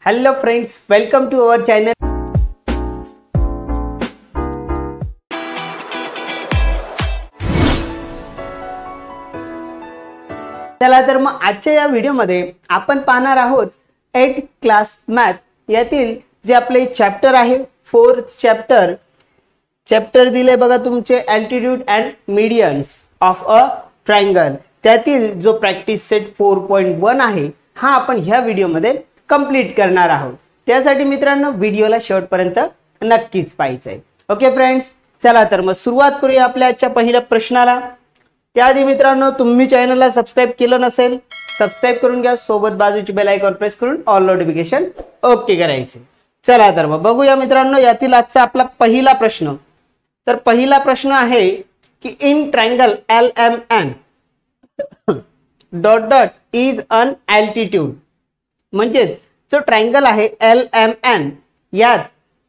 Hello friends, welcome to our channel. चला तर मग आजच्या या व्हिडिओमध्ये आपण पाहणार आहोत 8th क्लास मॅथ यातील जे आपले चॅप्टर आहे 4th चॅप्टर दिले बघा तुमचे altitude and medians of a triangle त्यातील जो प्रॅक्टिस सेट 4.1 आहे हा आपण ह्या व्हिडिओमध्ये कंप्लीट करणार आहोत। त्यासाठी मित्रांनो व्हिडिओला शेवटपर्यंत नक्कीच पाहायचंय। ओके फ्रेंड्स, चला तर मग सुरुवात करूया आपल्या आजच्या पहिल्या प्रश्नाला। त्याआधी मित्रांनो तुम्ही चॅनलला सबस्क्राइब केलं नसेल सबस्क्राइब करून घ्या, सोबत बाजूची बेल आयकॉन प्रेस करून ऑल नोटिफिकेशन ओके करायचे। चला तर मग बघूया मित्रांनो यातील आजचा आपला पहिला प्रश्न। तर पहिला प्रश्न आहे की in triangle LMN dot dot is an altitude, म्हणजेच जो ट्रायंगल आहे LMN यात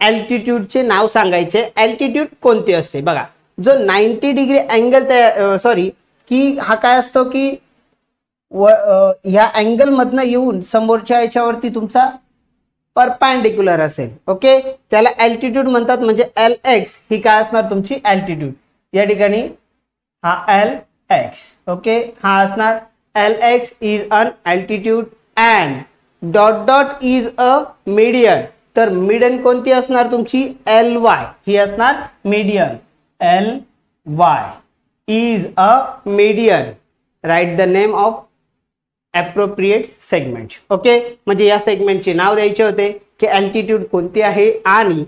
अल्टिट्यूडचे नाव सांगायचे। अल्टिट्यूड कोणते असते बघा, जो 90 डिग्री अँगल सॉरी की हा काय असतो की या अँगल मधनं येऊन समोरच्या याच्यावरती तुमचा परपेंडिक्युलर असेल। ओके, त्याला अल्टिट्यूड म्हणतात। म्हणजे LX ही काय असणार तुमची अल्टिट्यूड। या ठिकाणी हा LX, ओके, हा असणार LX is an altitude and dot dot is a median. तर मीडियन कोणती असणार तुमची LY ही असणार median. LY is a median. Write the name of appropriate segment. Okay, म्हणजे या सेगमेंटचे नाव द्यायचे होते की अल्टिट्यूड कोणती आहे आणि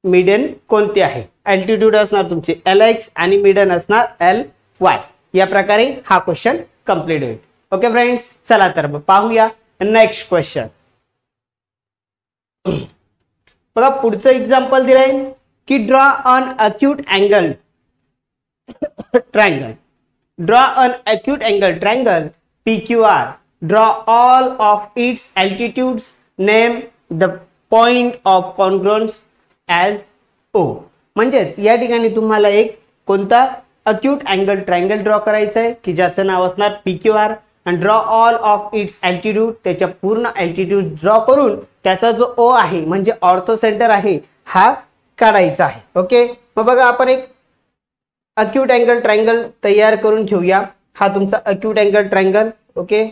मीडियन कोणती आहे। अल्टिट्यूड असणार तुमची LX आणि मीडियन असणार LY। या प्रकारे हा क्वेश्चन कंप्लीट होईल। ओके फ्रेंड्स, चला तर पाहूया नेक्स्ट क्वेश्चन। बघा पुढचं एक्झाम्पल दिलंय की draw an acute angle triangle. Draw an acute angle triangle PQR. Draw all of its altitudes. Name the point of congruence as O. म्हणजेच या ठिकाणी तुम्हाला एक कोणता अक्यूट अँगल ट्रायंगल ड्रॉ करायचा आहे की ज्याचं नाव असणार PQR आणि draw all of its altitude, त्याच्या पूर्ण अल्टिट्यूड ड्रॉ करून त्याचा जो O आहे म्हणजे ऑर्थो सेंटर आहे हा काढायचा आहे। ओके, मग बघा आपण एक अक्यूट अँगल ट्रायंगल तयार करून घेऊया। हा तुमचा अक्यूट अँगल ट्रायंगल। ओके,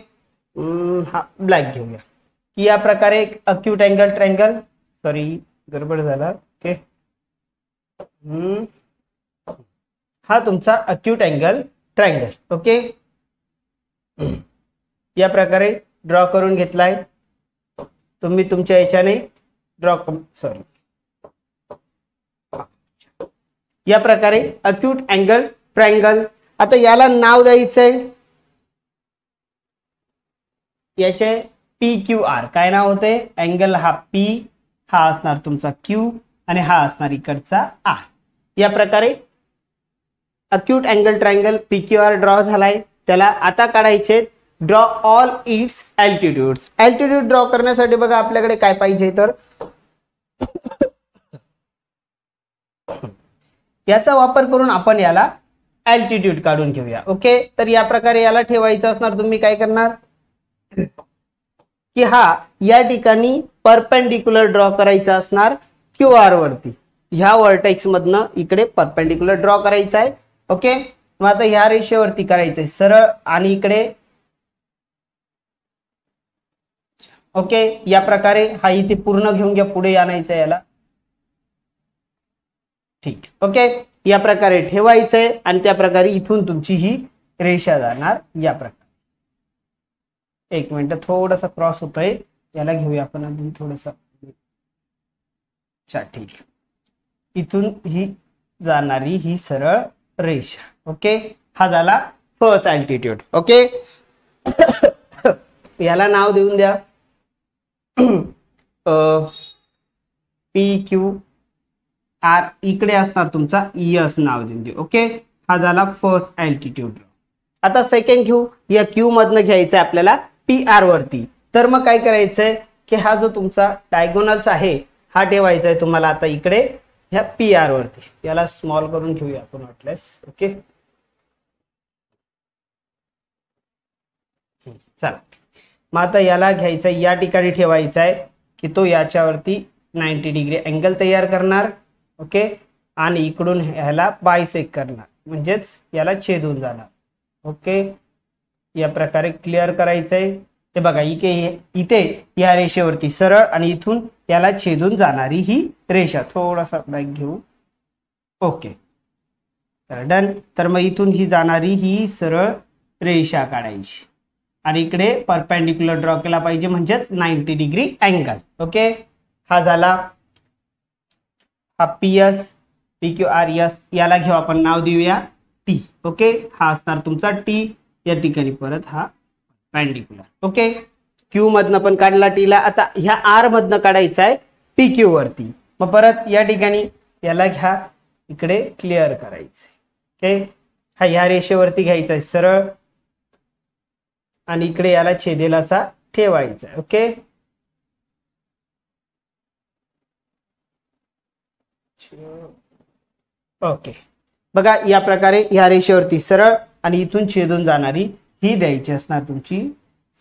हा ब्लॅक घेऊया की या प्रकारे एक अक्यूट अँगल ट्रायंगल, सॉरी गडबड झाला। ओके, हा तुमचा अक्यूट अँगल ट्रायंगल। ओके, या प्रकारे ड्रॉ करून घेतलाय तुम्ही तुमच्या याच्याने ड्रॉ सॉरी या प्रकारे अक्यूट अँगल ट्रायंगल। आता याला नाव द्यायचंय याचे PQR। काय नाव होते अँगल हा P, हा असणार तुमचा Q आणि हा असणार इकडचा R। या प्रकारे acute angle triangle PQR draw झालाय। त्याला आता काढायचे draw all it's altitudes. Altitude draw करण्यासाठी बघा आपल्याकडे काय पाहिजे तर याचा वापर करून आपण याला अल्टिट्यूड काढून घेऊया। ओके, तर या प्रकारे याला ठेवायचं असणार। तुम्ही काय करणार की हा या ठिकाणी परपेंडिक्युलर ड्रॉ करायचा असणार QR वरती। ह्या वर्टेक्स मधनं इकडे परपेंडिक्युलर ड्रॉ करायचा आहे। ओके, मग आता ह्या रेषेवरती करायचंय सरळ आणि इकडे ओके या प्रकारे हा इथे पूर्ण घेऊन घ्या, पुढे आणायचं याला। ठीक, ओके, या प्रकारे ठेवायचंय आणि त्या प्रकारे इथून तुमची ही रेषा जाणार या प्रकारे। एक मिनिट, थोडासा क्रॉस होतोय, याला घेऊया आपण अजून थोडस। अच्छा, ठीक, इथून ही जाणारी ही सरळ रेषा। ओके, हा झाला फर्स्ट अल्टिट्यूड। ओके, याला नाव देऊन द्या PQR। इकडे असणार तुमचा ES नाव देऊन दे। ओके, हा झाला फर्स्ट अल्टिट्यूड। आता सेकंड घेऊ, या Q मधनं घ्यायचं आपल्याला PR वरती। तर मग काय करायचंय की हा जो तुमचा डायगोनल्स आहे हा ठेवायचा आहे तुम्हाला आता इकडे ह्या PR वरती। याला स्मॉल करून घेऊया आपण वाटल्यास। ओके, चला मग आता याला घ्यायचं या ठिकाणी ठेवायचं आहे की तो याच्यावरती 90 डिग्री अँगल तयार करणार. ओके, आणि इकडून ह्याला बायसेक्ट करणार, म्हणजेच याला छेदून जाणार. ओके, या प्रकारे क्लिअर करायचंय. ते बघा इथे या रेषेवरती सरळ आणि इथून याला छेदून जाणारी ही रेषा. थोडासा बॅक घेऊ. ओके, तर डन. तर मग इथून ही जाणारी ही सरळ रेषा काढायची आणि इकडे परपेंडिक्युलर ड्रॉ केला पाहिजे, म्हणजेच 90 डिग्री अँगल. ओके, हा झाला. हा PS PQRS, याला घेऊ आपण नाव देऊया T. ओके, हा असणार तुमचा T. या ठिकाणी परत हा परपेंडिक्युलर. ओके, Q मधनं पण काढला T ला. आता ह्या R मधनं काढायचा आहे PQ वरती. मग परत या ठिकाणी याला घ्या, इकडे क्लिअर करायचं. ओके, हा ह्या रेषेवरती घ्यायचा आहे सरळ आणि इकडे याला छेदेल असा ठेवायचा आहे. ओके, ओके, बघा या प्रकारे या रेषेवरती सरळ आणि इथून छेदून जाणारी ही द्यायची असणार तुमची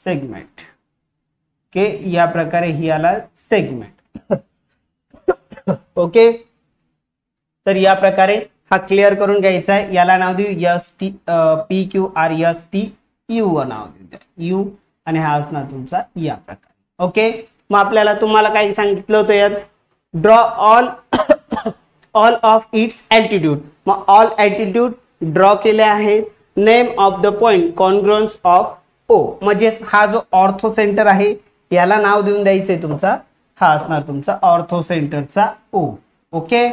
सेगमेंट. ओके, या प्रकारे ही याला सेगमेंट. ओके, तर या प्रकारे हा क्लिअर करून घ्यायचा आहे. याला नाव देऊ ST PQRST U नाव देऊ U, आणि हा असणार तुमचा या प्रकारे. ओके, मग आपल्याला तुम्हाला काय सांगितलं होतं यात, draw all of its altitude. मग ऑल अल्टिट्यूड ड्रॉ केले आहेत. Name of the point congruence of O, म्हणजेच हा जो ऑर्थो सेंटर आहे याला नाव देऊन द्यायचंय तुमचा, हा असणार तुमचा ऑर्थो सेंटरचा O. ओके,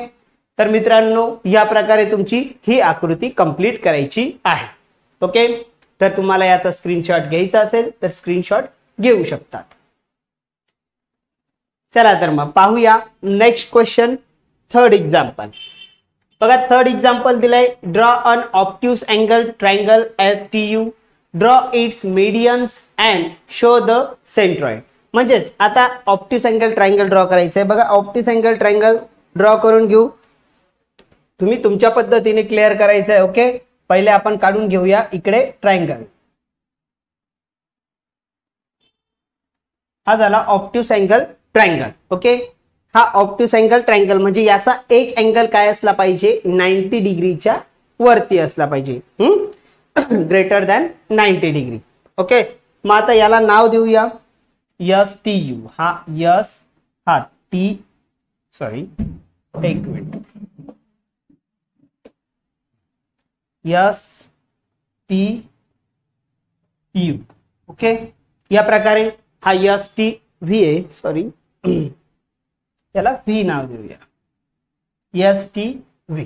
तर मित्रांनो या प्रकारे तुमची ही आकृती कंप्लीट करायची आहे. ओके, तर तुम्हाला याचा स्क्रीनशॉट घ्यायचा असेल तर स्क्रीनशॉट घेऊ शकतात. चला तर मग पाहूया नेक्स्ट क्वेश्चन. थर्ड एक्झाम्पल बघा. थर्ड एक्झाम्पल दिलंय, draw an obtuse angle triangle STU, draw its medians and show the centroid. म्हणजेच आता ऑब्ट्यूस अँगल ट्रायंगल ड्रॉ करायचंय. बघा ऑब्ट्यूस अँगल ट्रायंगल ड्रॉ करून घेऊ. तुम्ही तुमच्या पद्धतीने क्लिअर करायचंय. ओके, पहिले आपण काढून घेऊया इकडे ट्रायंगल. हा झाला ऑब्ट्यूस अँगल ट्रायंगल. ओके, हा ऑब्ट्यूस अँगल ट्रायंगल म्हणजे याचा एक अँगल काय असला पाहिजे, 90 डिग्रीच्या वरती असला पाहिजे, ग्रेटर दॅन 90 डिग्री. ओके, मग आता याला नाव देऊया STU. हा S, हा T, सॉरी एक मिनिट, STU. ओके, या प्रकारे हा STV आहे, सॉरी याला V नाव देऊया, STV.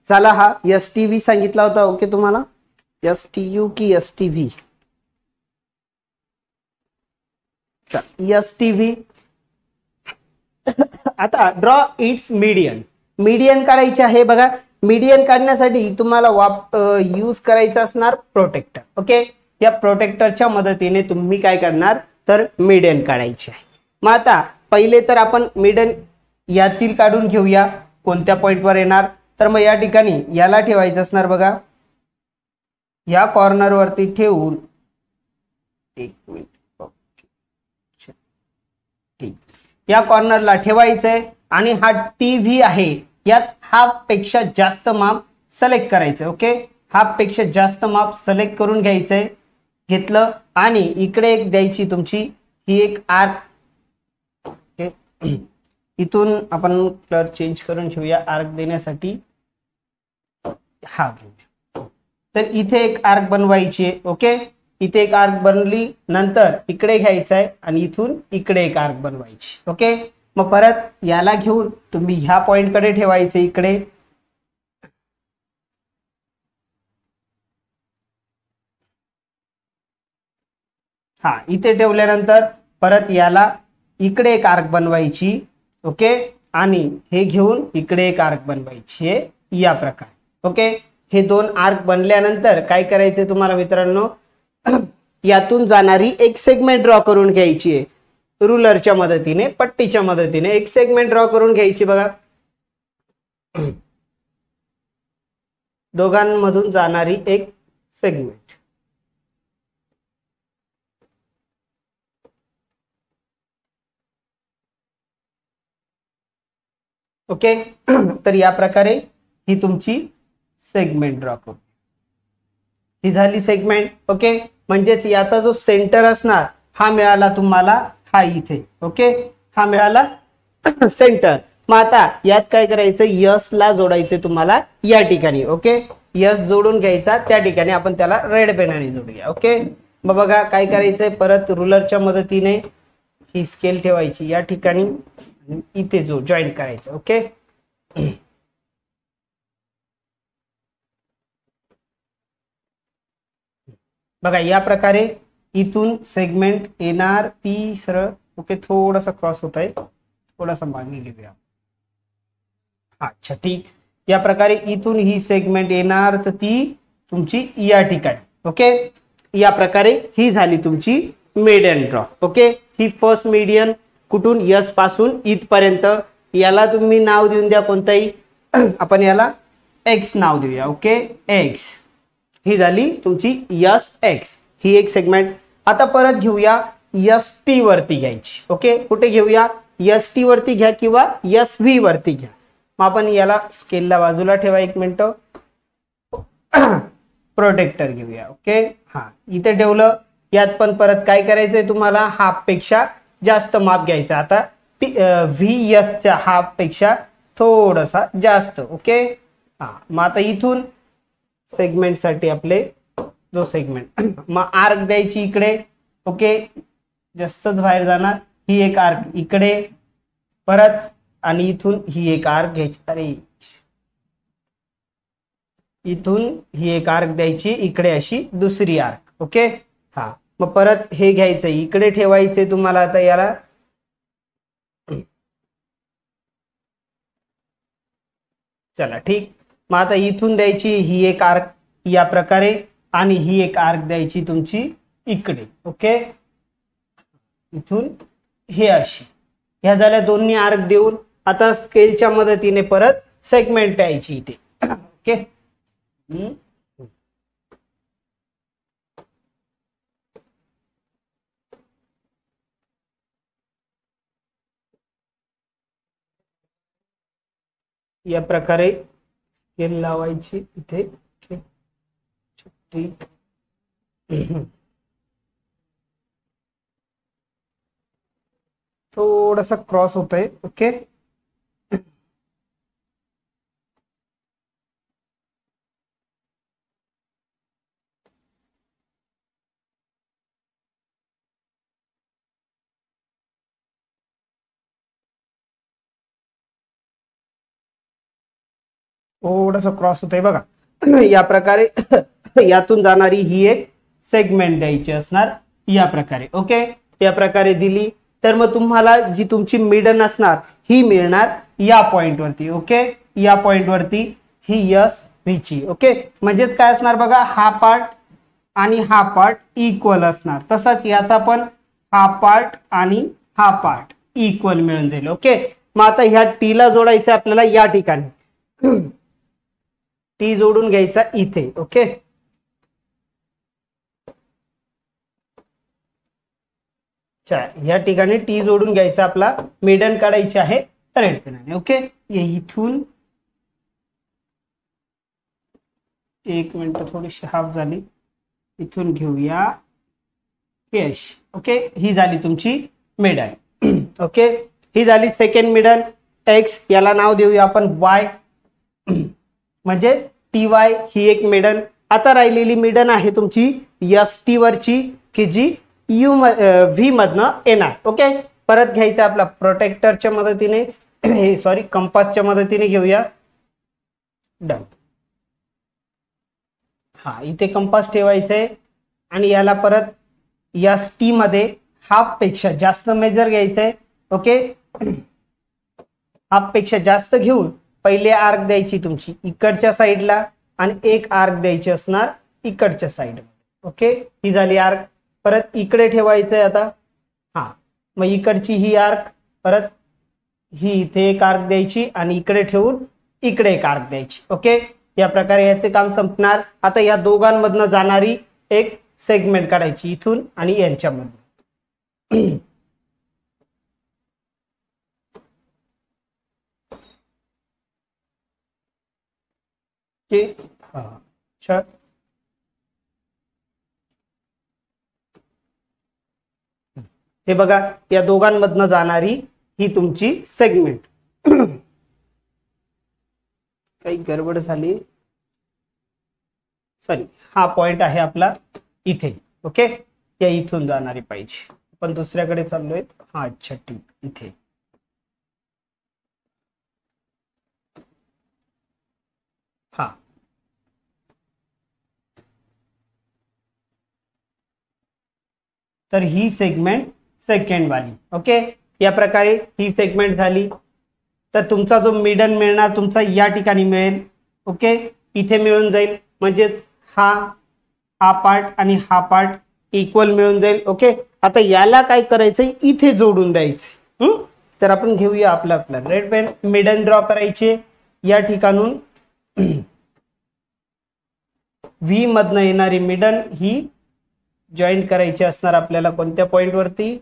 चला, हा STV सांगितला होता. ओके, तुम्हाला STU की STV, STV. आता ड्रॉ इट्स मीडियन. मीडियन काढायचे आहे. बघा मीडियन काढण्यासाठी तुम्हाला यूज करायचं असणार प्रोटेक्टर. ओके, या प्रोटेक्टरच्या मदतीने तुम्ही काय करणार तर मीडियन काढायचे आहे. मग आता पहिले तर आपण मीडियन यातील काढून घेऊया. कोणत्या पॉइंटवर येणार तर मग या ठिकाणी याला ठेवायचं असणार. बघा या कॉर्नर वरती ठेवून, एक मिनिट, ठीक, या कॉर्नरला ठेवायचंय आणि हा TV आहे यात हाफ पेक्षा जास्त माप सिलेक्ट करायचं. ओके, हाफ पेक्षा जास्त माप सिलेक्ट करून घ्यायचंय. घेतलं आणि इकडे एक द्यायची तुमची ही एक आर्क. ओके, इथून आपण कलर चेंज करून घेऊया आर्क देण्यासाठी. हा घेऊया. तर इथे एक आर्क बनवायची आहे. ओके, इथे एक आर्क बनली, नंतर इकडे घ्यायचं आहे आणि इथून इकडे एक आर्क बनवायची. ओके, मग परत याला घेऊन तुम्ही ह्या पॉइंट कडे ठेवायचे इकडे. हा इथे ठेवल्यानंतर परत याला इकडे एक आर्क बनवायची. ओके, आणि हे घेऊन इकडे एक आर्क बनवायची आहे या प्रकारे. ओके, हे दोन आर्क बनल्यानंतर काय करायचे तुम्हाला मित्रांनो, यातून जाणारी एक सेगमेंट ड्रॉ करून घ्यायची आहे. रुलरच्या मदतीने, पट्टीच्या मदतीने एक सेगमेंट ड्रॉ करून घ्यायची. बघा दोघांमधून जाणारी एक सेगमेंट. ओके. तर या प्रकारे ही तुमची सेगमेंट ड्रॉ करू. ही झाली सेगमेंट. ओके, म्हणजेच याचा जो सेंटर असणार हा मिळाला तुम्हाला हा इथे. ओके, हा मिळाला सेंटर. मग आता यात काय करायचं, यस ला जोडायचं तुम्हाला या ठिकाणी. ओके, यस जोडून घ्यायचा, त्या ठिकाणी आपण त्याला रेड पेनाने जोडूया. ओके, मग बघा काय करायचंय, परत रुलरच्या मदतीने ही स्केल ठेवायची या ठिकाणी, इथे जो जॉईन करायचं. ओके, बघा या प्रकारे इथून सेगमेंट येणार ती सरळ. ओके, थोडासा क्रॉस होत आहे, थोडासा मागे घेऊया. अच्छा ठीक. या प्रकारे इथून ही सेगमेंट येणार तर ती तुमची या ठिकाणी. ओके, या प्रकारे ही झाली तुमची मीडियन ड्रॉ. ओके, ही फर्स्ट मीडियन कुठून यस पासून इथपर्यंत. याला तुम्ही नाव देऊन द्या कोणताही, आपण याला एक्स नाव देऊया. Okay, x. ही झाली तुमची यस एक्स, ही एक सेगमेंट. आता परत घेऊया यस टी वरती घ्यायची. ओके, कुठे घेऊया, यस टी वरती घ्या किंवा यस व्ही वरती घ्या. मग आपण याला स्केलला बाजूला ठेवा एक मिनिट. प्रोटेक्टर घेऊया. ओके, हा इथे ठेवलं. यात पण परत काय करायचंय तुम्हाला, हाफ पेक्षा जास्त माप घ्यायचं. आता व्ही यस च्या हाफ पेक्षा थोडासा जास्त. ओके, हा मग आता इथून सेगमेंट साठी आपले जो सेगमेंट मग आर्क द्यायची इकडे. ओके, जास्तच बाहेर जाणार. ही एक आर्क इकडे परत, आणि इथून ही एक आर्क घ्यायची. अरे इथून ही एक आर्क द्यायची इकडे, अशी दुसरी आर्क. ओके, हा मग परत हे घ्यायचं इकडे ठेवायचे तुम्हाला. आता याला चला ठीक. मग आता इथून द्यायची ही एक आर्क या प्रकारे, आणि ही एक आर्क द्यायची तुमची इकडे. ओके, इथून हे अशी. ह्या झाल्या दोन्ही आर्क देऊन. आता स्केलच्या मदतीने परत सेगमेंट द्यायची इथे. ओके, या प्रकारे स्केल लावायची इथे. ओके, ठीक. थोडासा क्रॉस होत आहे. ओके, थोडासा क्रॉस होत आहे बघा. या प्रकारे यातून जाणारी ही एक सेगमेंट द्यायची असणार या प्रकारे. ओके, या प्रकारे दिली तर मग तुम्हाला जी तुमची मिडन असणार ही मिळणार या पॉइंट वरती. ओके, या पॉइंट वरती ही यस व्हीची. ओके, म्हणजेच काय असणार बघा, हा पार्ट आणि हा पार्ट इक्वल असणार. तसंच याचा पण हा पार्ट आणि हा पार्ट इक्वल मिळून जाईल. ओके, मग आता ह्या टी ला जोडायचं आपल्याला या ठिकाणी. टी जोडून घ्यायचा इथे. ओके, या ठिकाणी टी जोडून घ्यायचा, आपला मिडन काढायची आहे रेड पेनाने. ओके, इथून एक मिनिट थोडीशी हाफ झाली, इथून घेऊया यश. ओके, ही झाली तुमची मिडन. ओके, ही झाली सेकंड मिडन एक्स. याला नाव देऊया आपण वाय, म्हणजे टी वाय ही एक मिडन. आता राहिलेली मिडन आहे तुमची एस टी वरची, की जी यू व्ही मधनं येणार. ओके, परत घ्यायचं आपला प्रोटेक्टरच्या मदतीने, सॉरी कंपासच्या मदतीने घेऊया. डन. हा इथे कंपास ठेवायचंय, आणि याला परत एस टी मध्ये हाफ पेक्षा जास्त मेजर घ्यायचंय. ओके, हाफ पेक्षा जास्त घेऊन पहिले आर्क द्यायची तुमची इकडच्या साईडला, आणि एक आर्क द्यायची असणार इकडच्या साईड. ओके, ही झाली आर्क. परत इकडे ठेवायचंय आता. हा मग इकडची ही आर्क, परत ही इथे एक आर्क द्यायची, आणि इकडे ठेवून इकडे एक आर्क द्यायची. ओके, या प्रकारे याचे काम संपणार. आता या दोघांमधनं जाणारी एक सेगमेंट काढायची इथून आणि यांच्यामधून. की हा अच्छा हे बघा या दोघांमधनं जाणारी ही तुमची सेगमेंट. काही गडबड झाली, सॉरी, हा पॉइंट आहे आपला इथे. ओके, या इथून जाणारी पाहिजे, आपण दुसऱ्याकडे चाललोय. हा अच्छा ठीक, इथे हा तर ही सेगमेंट सेकंड वाली. ओके, या प्रकारे ही सेगमेंट झाली. तर तुमचा जो मिडन मिळणार तुमचा या ठिकाणी मिळेल. ओके, इथे मिळून जाईल, म्हणजेच हा हा पार्ट आणि हा पार्ट इक्वल मिळून जाईल. ओके, आता याला काय करायचंय, इथे जोडून द्यायचं. तर आपण घेऊया आपला रेड पेन, मिडन ड्रॉ करायचे या ठिकाणून. व्ही मधनं येणारी मिडन ही जॉईंट करायची असणार आपल्याला कोणत्या पॉइंट वरती,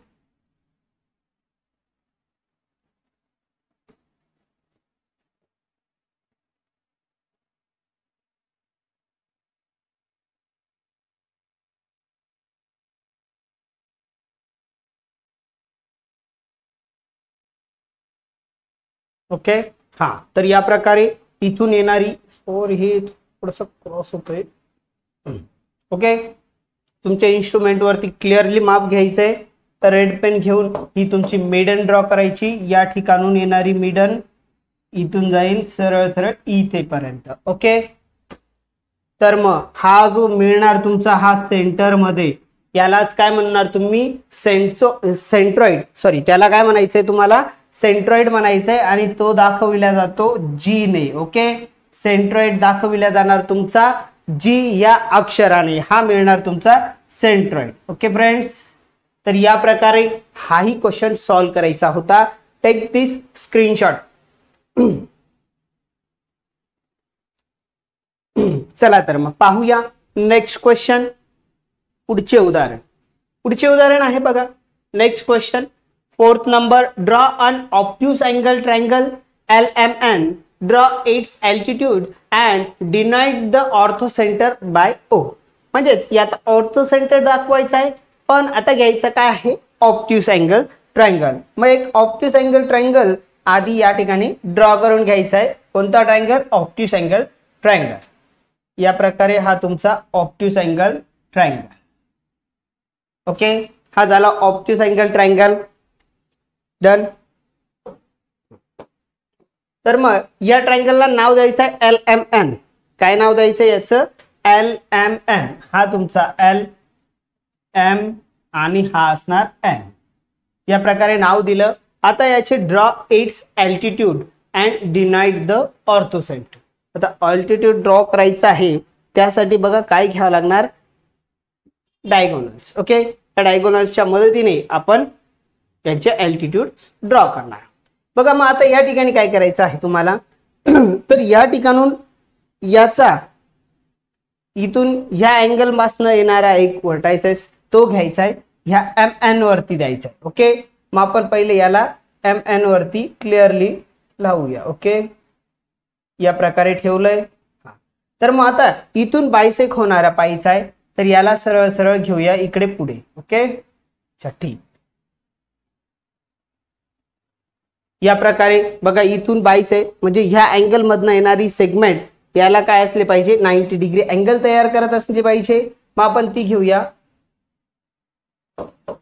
ओके. हा तर या प्रकारे इथून येणारी और हे थोडस क्रॉस होतंय. ओके, तुमच्या इन्स्ट्रुमेंट वरती क्लिअरली माप घ्यायचंय. तर रेड पेन घेऊन ही तुमची मिडन ड्रॉ करायची. या ठिकाणून येणारी मिडन इथून जाईल सरळ सरळ इथे पर्यंत. ओके, तर मग हा जो मिळणार तुमचा हा सेंटर मध्ये, यालाच काय म्हणणार तुम्ही, सेंट्रॉइड, सॉरी त्याला काय म्हणायचंय तुम्हाला, सेंट्रॉइड म्हणायचंय. आणि तो दाखविला जातो जी ने. ओके, सेंट्रॉइड दाखविला जाणार तुमचा जी या अक्षराने. हा मिळणार तुमचा सेंट्रॉइड. ओके फ्रेंड्स, तर या प्रकारे हाही क्वेश्चन सॉल्व करायचा होता. Take this screenshot. चला तर मग पाहूया नेक्स्ट क्वेश्चन. पुढचे उदाहरण आहे बघा. Next question, fourth number, draw an obtuse angle triangle LMN, draw its altitude and denote the orthocentre by O. म्हणजेच यात ऑर्थो सेंटर दाखवायचा आहे, पण आता घ्यायचं काय आहे, ऑब्ट्यूज अँगल ट्रायंगल. मग एक ऑब्ट्यूज अँगल ट्रायंगल आधी या ठिकाणी ड्रॉ करून घ्यायचा आहे. कोणता ट्रायंगल, ऑब्ट्यूज अँगल ट्रायंगल. या प्रकारे हा तुमचा ऑब्ट्यूज अँगल ट्रायंगल. ओके, हा झाला ऑब्ट्यूज अँगल ट्रायंगल. डन. तर मग या ट्रायंगलला नाव द्यायचं आहे LMN. काय नाव द्यायचं याचं, LMN. हा तुमचा LM आणि हा असणार N. या प्रकारे नाव दिलं. आता याचे draw its altitude and denote the ortho centre. आता अल्टिट्यूड ड्रॉ करायचं आहे, त्यासाठी बघा काय घ्यावं लागणार, डायगोनल्स. ओके, त्या डायगोनल्सच्या मदतीने आपण त्यांचे अल्टिट्यूड ड्रॉ करणार. बघा मग आता या ठिकाणी काय करायचं आहे तुम्हाला, तर या ठिकाणून याचा इथून ह्या अँगल पासून येणारा एक व्हर्टायसेस तो घ्यायचा आहे, ह्या MN वरती द्यायचा आहे. ओके, मग आपण पहिले याला MN वरती क्लिअरली लावूया. ओके, या प्रकारे ठेवलंय. तर मग आता इथून बायसेक होणारा पाहायचा आहे, तर याला सरळ सरळ घेऊया इकडे पुढे. ओके, ठीक. या प्रकारे बघा इथून बायसेक म्हणजे ह्या अँगल मधनं येणारी सेगमेंट याला काय असले पाहिजे, 90 डिग्री अँगल तयार करत असले पाहिजे. मग आपण ती घेऊया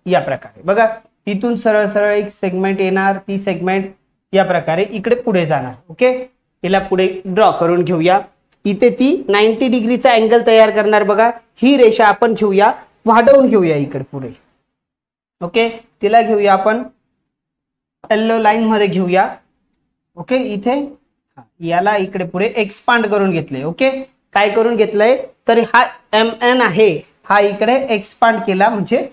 या प्रकारे. बघा तिथून सरळ सरळ एक सेगमेंट येणार, ती सेगमेंट या प्रकारे इकडे पुढे जाणार. ओके, तिला पुढे ड्रॉ करून घेऊया. इथे ती 90 डिग्रीचा अँगल तयार करणार. बघा ही रेषा आपण घेऊया, वाढवून घेऊया इकडे पुढे. ओके, तिला घेऊया आपण येलो लाईन मध्ये घेऊया. ओके, इथे याला इकडे पुढे एक्सपांड करून घेतले. ओके, काय करून घेतलंय, तर हा MN आहे, हा इकडे एक्सपांड केला म्हणजे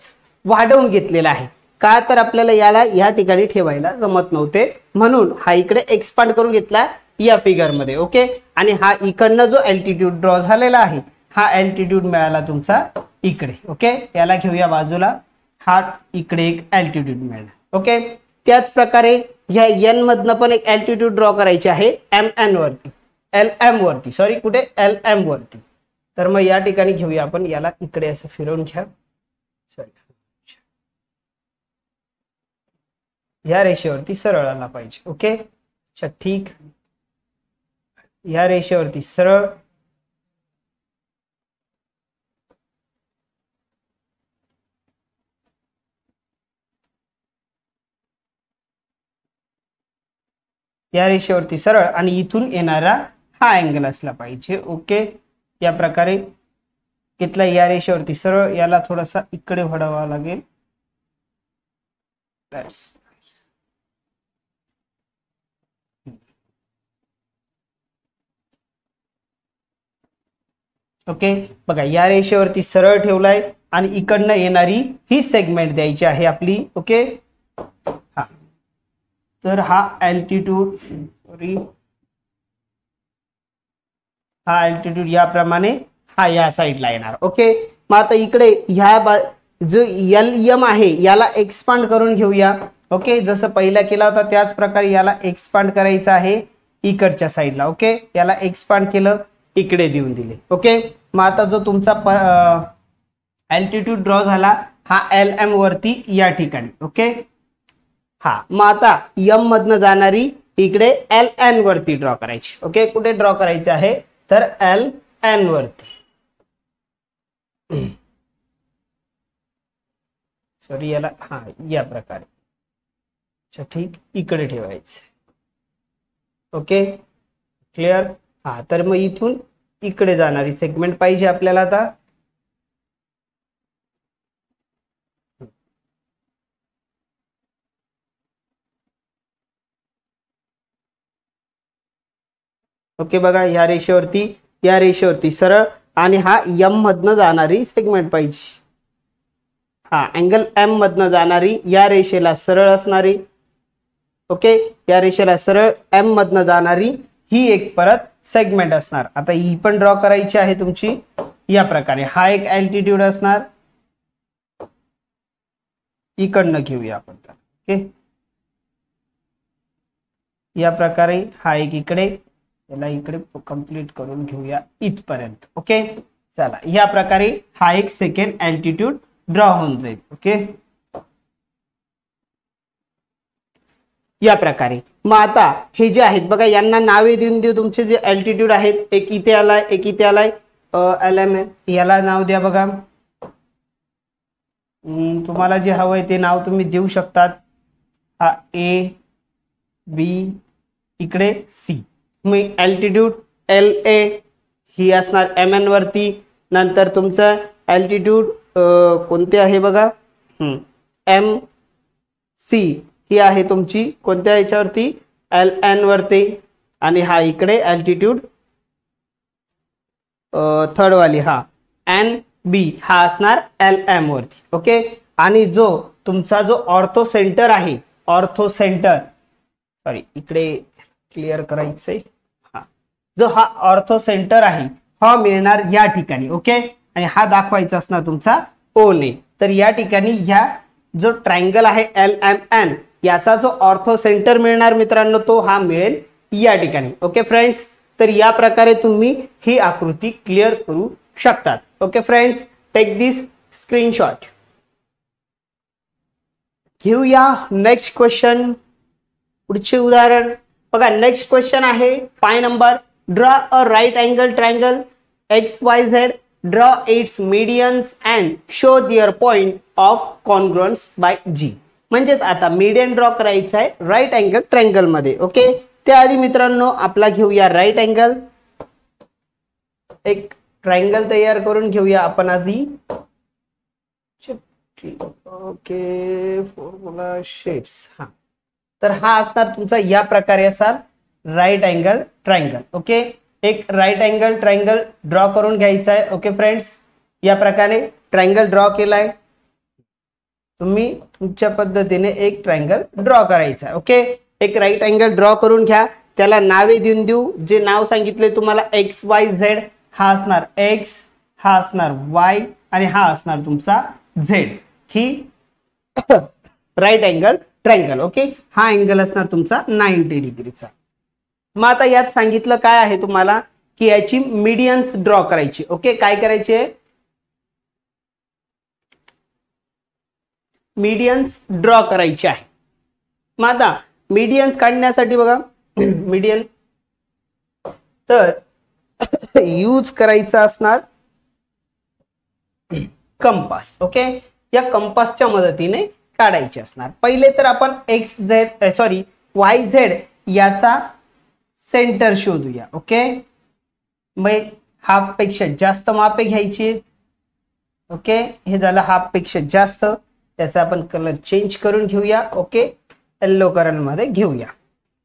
वाढवून घेतलेला आहे. का तर आपल्याला याला या ठिकाणी ठेवायला जमत नव्हते, म्हणून हा इकडे एक्सपांड करून घेतला या फिगर मध्ये. ओके, आणि हा इकडनं जो अल्टिट्यूड ड्रॉ झालेला आहे, हा अल्टिट्यूड मिळाला तुमचा इकडे. ओके, याला घेऊया बाजूला, हा इकडे एक अल्टिट्यूड मिळाला. ओके, त्याच प्रकारे ह्या N मधनं पण एक अल्टिट्यूड ड्रॉ करायची आहे MN वरती. LM वरती, सॉरी कुठे LM वरती. तर मग या ठिकाणी घेऊया आपण याला, इकडे असं फिरवून घ्या, सॉरी या रेषेवरती सरळ आला पाहिजे. ओके, अच्छा ठीक, या रेषेवरती सरळ, या रेषेवरती सरळ आणि इथून येणारा हा अँगल असला पाहिजे. ओके, या प्रकारे घेतला, या रेषेवरती सरळ, याला थोडासा इकडे वळावा लागेल. ओके, बघा या रेषेवरती सरळ ठेवलाय आणि इकडनं येणारी ही सेगमेंट द्यायची आहे आपली. ओके, हा, तर हा अल्टिट्यूड, सॉरी हा अल्टिट्यूड याप्रमाणे हा या साईडला येणार. ओके, मग आता इकडे ह्या जो LM आहे याला एक्सपांड करून घेऊया. ओके, जसं पहिला केला होता त्याच प्रकारे याला एक्सपांड करायचं आहे इकडच्या साईडला. ओके, याला एक्सपांड केलं, इकडे देऊन दिले. ओके, मग आता जो तुमचा अल्टिट्यूड ड्रॉ झाला हा LM वरती या ठिकाणी. ओके, हा, मग आता M मधनं जाणारी इकडे LN वरती ड्रॉ करायची. ओके, कुठे ड्रॉ करायची आहे तर LN वरती, सॉरी याला, हा या प्रकारे, अच्छा ठीक, इकडे ठेवायचं. Okay, clear. हा, तर मग इथून इकडे जाणारी सेगमेंट पाहिजे आपल्याला आता. ओके, बघा या रेषेवरती सरळ आणि हा M मधनं जाणारी सेगमेंट पाहिजे. हा, अँगल M मधनं जाणारी या रेषेला सरळ असणारी. ओके, या रेषेला सरळ M मधनं जाणारी ही एक परत सेगमेंट असणार. आता ही पण ड्रॉ करायची आहे तुमची या प्रकारे. हा एक अल्टिट्यूड असणार, इकडनं घेऊया आपण. ओके, या प्रकारे हा एक इकडे, याला इकडे कंप्लीट करून घेऊया इथपर्यंत. ओके, चला, या प्रकारे हा एक सेकंड अल्टिट्यूड ड्रॉ होऊन जाईल. ओके, या प्रकारे. मग आता हे जे आहेत बघा, यांना नावे देऊन देऊ. तुमचे जे अल्टिट्यूड आहेत, एक इथे आलाय, एक इथे आलाय, LM, याला नाव द्या. बघा तुम्हाला जे हवंय ते नाव तुम्ही देऊ शकतात. हा A, B, इकडे C. मग अल्टिट्यूड LA ही असणार MN वरती. नंतर तुमचं अल्टिट्यूड कोणते आहे बघा, MC ही आहे तुमची कोणत्या याच्यावरती, LN वरती. आणि हा इकडे अल्टिट्यूड थर्ड वाली, हा NB हा असणार LM वरती. ओके, आणि जो तुमचा जो ऑर्थो सेंटर आहे, ऑर्थो सेंटर, सॉरी इकडे क्लिअर करायचंय. हा, जो हा ऑर्थो सेंटर आहे हा मिळणार या ठिकाणी. ओके, आणि हा दाखवायचा असणार तुमचा O ने. तर या ठिकाणी ह्या जो ट्रायंगल आहे LMN याचा जो ऑर्थो सेंटर मिळणार मित्रांनो, तो हा मिळेल या ठिकाणी. ओके फ्रेंड्स, तर या प्रकारे तुम्ही ही आकृती क्लिअर करू शकतात. Okay friends, take this screenshot. घेऊया नेक्स्ट क्वेश्चन, पुढचे उदाहरण बघा. नेक्स्ट क्वेश्चन आहे 5 number. Draw a right angle triangle XYZ, draw its medians and show their point of congruence by G. म्हणजेच आता मीडियन ड्रॉ करायचा आहे राईट अँगल ट्रायंगल मध्ये. ओके, त्याआधी मित्रांनो आपला घेऊया राईट अँगल. एक ट्रायंगल तयार करून घेऊया आपण आधी. Okay, formula shapes. हा, तर हा असणार तुमचा या प्रकारे असा राईट अँगल ट्रायंगल. ओके, एक राईट अँगल ट्रायंगल ड्रॉ करून घ्यायचा आहे. ओके फ्रेंड्स, या प्रकारे ट्रायंगल ड्रॉ केलाय. तुम्ही तुमच्या पद्धतीने एक ट्रायंगल ड्रॉ करायचा. ओके, एक राईट अँगल ड्रॉ करून घ्या. त्याला नावे देऊन देऊ. जे नाव सांगितले तुम्हाला XYZ, हा असणार X, हा असणार Y आणि हा असणार तुमचा Z. ही राईट अँगल ट्रायंगल. ओके, हा अँगल असणार तुमचा 90 डिग्रीचा. मग आता यात सांगितलं काय आहे तुम्हाला की याची मीडियन्स ड्रॉ करायची. ओके, काय करायचे, मीडियन्स ड्रॉ करायचे आहे. मग आता मीडियन्स काढण्यासाठी बघा मीडियन तर यूज करायचा असणार कंपास. ओके, या कंपासच्या मदतीने काढायचे असणार. पहिले तर आपण वाय झेड याचा सेंटर शोधूया. ओके, मग हाफ पेक्षा जास्त मापे घ्यायची. ओके, हे झालं हाफ पेक्षा जास्त. त्याचा आपण कलर चेंज करून घेऊया. ओके, येलो कलर मध्ये घेऊया.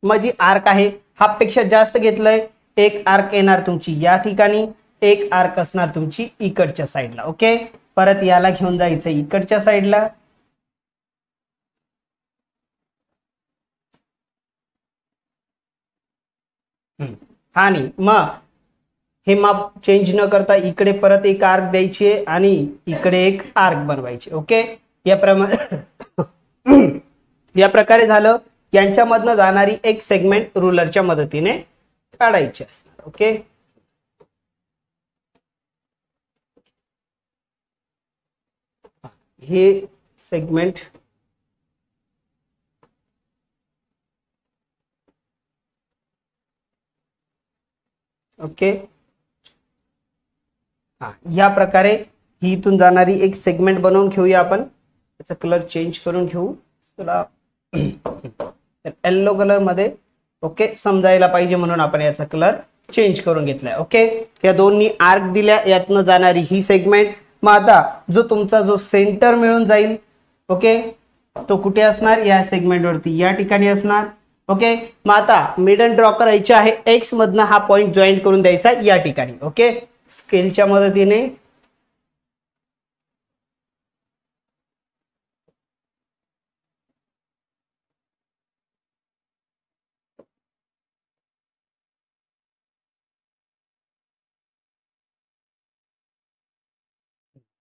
मग जी आर्क आहे हाफ पेक्षा जास्त घेतलंय. एक आर्क येणार तुमची या ठिकाणी, एक आर्क असणार तुमची इकडच्या साईडला. ओके, परत याला घेऊन जायचं इकडच्या साईडला. आणि मग हे माप चेंज न करता इकडे परत एक आर्क द्यायची आणि इकडे एक आर्क बनवायचे. ओके, या प्रकारे झालं. यांच्यामधनं जाणारी एक सेगमेंट रुलरच्या मदतीने काढायची असणार. ओके, हे सेगमेंट ओके, या प्रकारे ही इथून जाणारी एक सेगमेंट बनवून घेऊया आपण. याचा कलर चेंज करून घेऊ तुला येलो कलर मध्ये. ओके, समजायला पाहिजे म्हणून आपण याचा कलर चेंज करून घेतलाय. ओके, या दोन्ही आर्क दिल्या, यातनं जाणारी ही सेगमेंट. मग आता जो सेंटर मिळून जाईल, ओके, तो कुठे असणार, या सेगमेंट वरती या ठिकाणी असणार. ओके, मग आता मिडल ड्रॉ करायचे आहे. एक्स मधनं हा पॉइंट जॉईन करून द्यायचा या ठिकाणी. ओके, स्केलच्या मदतीने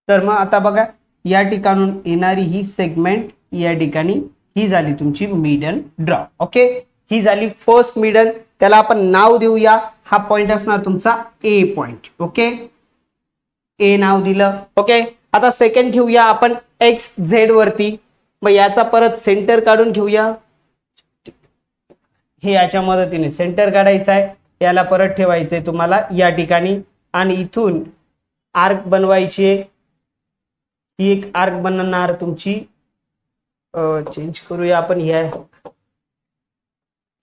तर मग आता बघा या ठिकाणून येणारी ही सेगमेंट या ठिकाणी ही झाली तुमची मिडल ड्रॉ. ओके, ही झाली फर्स्ट मिडल. त्याला आपण नाव देऊया. हा पॉइंट असणार तुमचा ए पॉइंट. ओके, ए नाव दिलं. ओके, आता सेकंड घेऊया आपण एक्स झेड वरती. मग याचा परत सेंटर काढून घेऊया. हे याच्या मदतीने सेंटर काढायचं आहे. याला परत ठेवायचंय तुम्हाला या ठिकाणी आणि इथून आर्क बनवायची. ही एक आर्क बनणार तुमची. चेंज करूया आपण.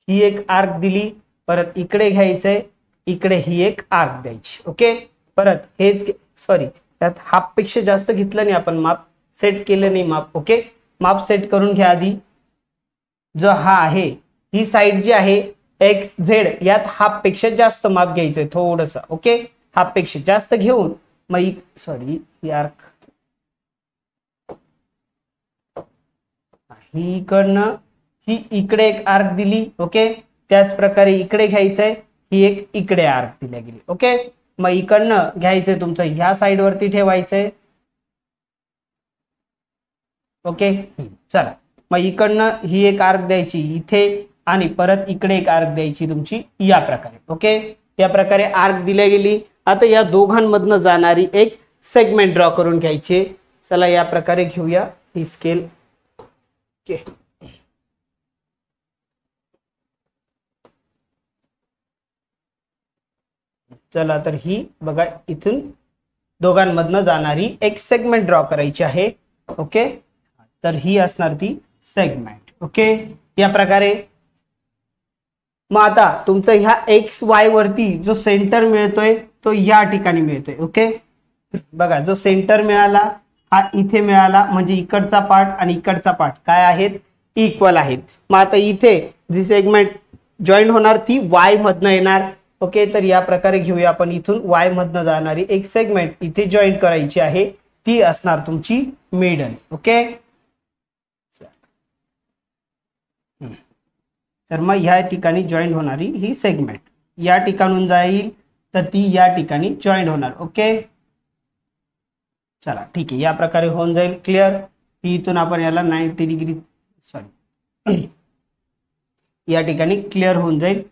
ही एक आर्क दिली, परत इकडे घ्यायचंय, इकडे ही एक आर्क द्यायची. ओके, परत हेच त्यात हाफ पेक्षा जास्त घेतलं नाही आपण, माप सेट केलं नाही माप. ओके, माप सेट करून घ्या आधी. जो हा आहे ही साइड जी आहे एक्स झेड यात हाफ पेक्षा जास्त माप घ्यायचंय थोडस. ओके, हाफ पेक्षा जास्त घेऊन मग ही आर्क ही इकडनं ही इकडे एक आर्क दिली. ओके, त्याच प्रकारे इकडे घ्यायचंय, ही एक इकडे आर्क दिल्या गेली. ओके, मग इकडनं घ्यायचंय तुमचं ह्या साइड वरती ठेवायचंय. ओके, चला मग इकडनं ही एक आर्क द्यायची इथे आणि परत इकडे एक आर्क द्यायची तुमची या प्रकारे. ओके, या प्रकारे आर्क दिल्या गेली. आता या दोघांमधनं जाणारी एक सेगमेंट ड्रॉ करून घ्यायची. चला या प्रकारे घेऊया ही स्केल. ओके, चला तर ही बघा इथून दोघांमधनं जाणारी एक सेगमेंट ड्रॉ करायची आहे. ओके, तर ही असणार ती सेगमेंट. ओके, या प्रकारे. मग आता तुमचं ह्या एक्स वाय वरती जो सेंटर मिळतोय तो या ठिकाणी मिळतोय. ओके, बघा जो सेंटर मिळाला हा इथे मिळाला, म्हणजे इकडचा पार्ट आणि इकडचा पार्ट काय आहेत, इक्वल आहेत. मग आता इथे जी सेगमेंट जॉईन होणार ती वाय मधनं येणार. ओके, तर या प्रकारे घेऊया आपण. इथून वाय मधनं जाणारी एक सेगमेंट इथे जॉईन करायची आहे, ती असणार तुमची मिडल. ओके, तर मग ह्या ठिकाणी जॉईन होणारी ही सेगमेंट या ठिकाणून जाईल तर ती या ठिकाणी जॉईन होणार. ओके, चला ठीक आहे, या प्रकारे होऊन जाईल. क्लिअर. इथून आपण याला 90 डिग्री या ठिकाणी क्लिअर होऊन जाईल.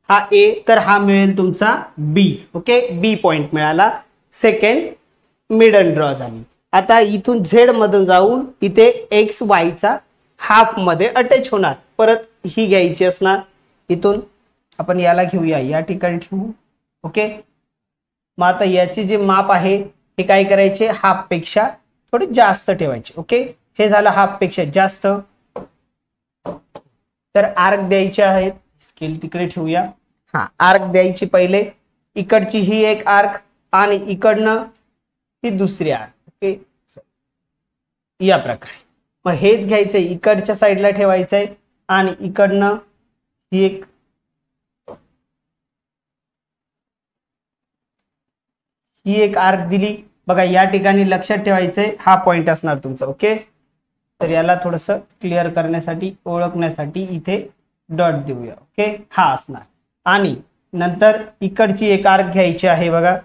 हा ए, तर हा मिळेल तुमचा बी. ओके, बी पॉइंट मिळाला. सेकंड मिडल ड्रॉ झाली. आता इथून झेड मधून जाऊन इथे एक्स वायचा हाफ मध्ये अटॅच होणार. परत ही घ्यायची असणार. इथून आपण याला घेऊया, या ठिकाणी ठेवू. ओके, मग आता याची जे माप आहे हे काय करायचे, हाफ पेक्षा थोडे जास्त ठेवायचे. ओके, हे झालं हाफ पेक्षा जास्त. तर आर्क द्यायचे आहेत. स्केल तिकडे ठेवूया. हा, आर्क द्यायची पहिले. इकडची ही एक आर्क आणि इकडनं ही दुसरी आर्क. ओके, या प्रकारे. मग हेच घ्यायचंय, इकडच्या साईडला ठेवायचंय आणि इकडनं ही एक आर्क दिली. बघा या ठिकाणी लक्षात ठेवायचंय, हा पॉइंट असणार तुमचा. ओके, तर याला थोडस क्लिअर करण्यासाठी, ओळखण्यासाठी इथे डॉट देऊया. ओके, हा असणार. आणि नंतर इकडची एक आर्क घ्यायची आहे. बघा,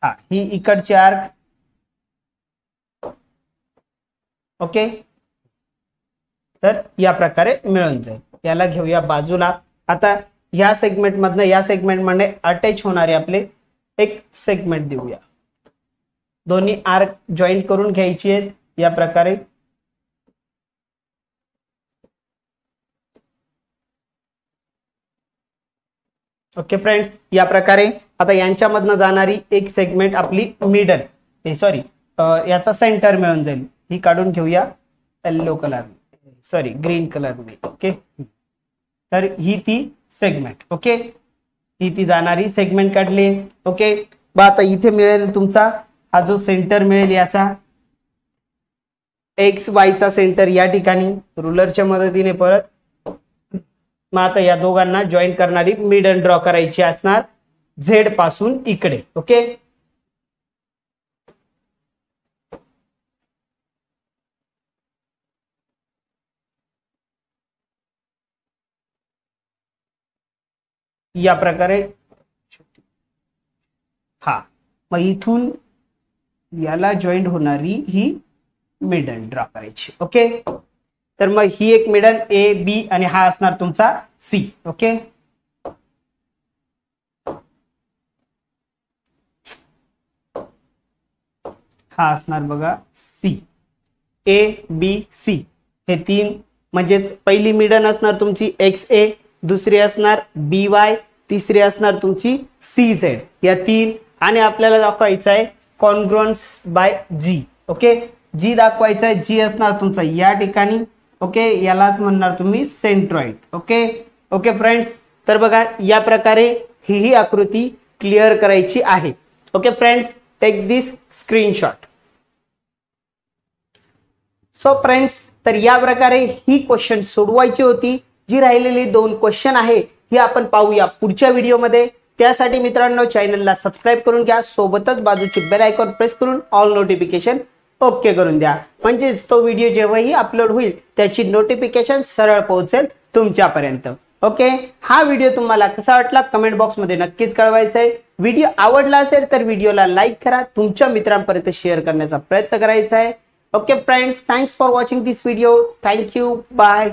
हा, ही इकडची आर्क. ओके, तर या प्रकारे मिळून जाईल. याला घेऊया बाजूला. आता या सेगमेंट मधनं या सेगमेंट मध्ये अटॅच होणारे आपले एक सेगमेंट देऊया. दोन्ही आर्क जॉईंट करून घ्यायची आहेत या प्रकारे. ओके फ्रेंड्स, या प्रकारे आता यांच्यामधनं जाणारी एक सेगमेंट आपली मिडल, सॉरी याचा सेंटर मिळून जाईल. ही काढून घेऊया yellow colour, sorry green colour मध्ये. ओके, तर ही ती सेगमेंट. ओके, ही ती जाणारी सेगमेंट काढली. ओके, बा आता इथे मिळेल तुमचा हा जो सेंटर मिळेल याचा एक्स वायचा सेंटर या ठिकाणी रुलरच्या मदतीने. परत मग आता या दोघांना जॉईन करणारी मिडल ड्रॉ करायची असणार झेड पासून इकडे. ओके, या प्रकारे. हा, मग इथून याला जॉईंट होणारी ही मिडल ड्रॉ करायची. ओके, तर मग ही एक मिडल ए बी आणि हा असणार तुमचा सी. ओके, हा असणार बघा सी. ए बी सी हे तीन, म्हणजेच पहिली मिडल असणार तुमची एक्स ए, दुसरी असणार बी वाय, तिसरी असणार तुमची सी झेड. या तीन. आणि आपल्याला दाखवायचं आहे कॉन्ग्रुअन्स बाय जी. ओके, जी दाखवायचं आहे. जी असणार तुमचा या ठिकाणी. ओके, यालाच म्हणणार तुम्ही सेंट्रॉइड. ओके ओके फ्रेंड्स, तर बघा या प्रकारे ही आकृती क्लिअर करायची आहे. Okay friends, take this screenshot. So friends, तर या प्रकारे ही क्वेश्चन सोडवायची होती. जी राहिलेली 2 क्वेश्चन आहे ही आपण पाहूया पुढच्या व्हिडिओमध्ये. त्यासाठी मित्रांनो चॅनलला सबस्क्राईब करून घ्या. सोबतच बाजूची बेल आयकॉन प्रेस करून ऑल नोटिफिकेशन ओके करून द्या. म्हणजेच तो व्हिडिओ जेव्हाही अपलोड होईल त्याची नोटिफिकेशन सरळ पोहोचेल तुमच्यापर्यंत. ओके, हा व्हिडिओ तुम्हाला कसा वाटला कमेंट बॉक्स मध्ये नक्कीच कळवायचं आहे. व्हिडिओ आवडला असेल तर व्हिडिओला लाईक करा, तुमच्या मित्रांपर्यंत शेअर करण्याचा प्रयत्न करायचा आहे. Okay friends, thanks for watching this video. Thank you, bye.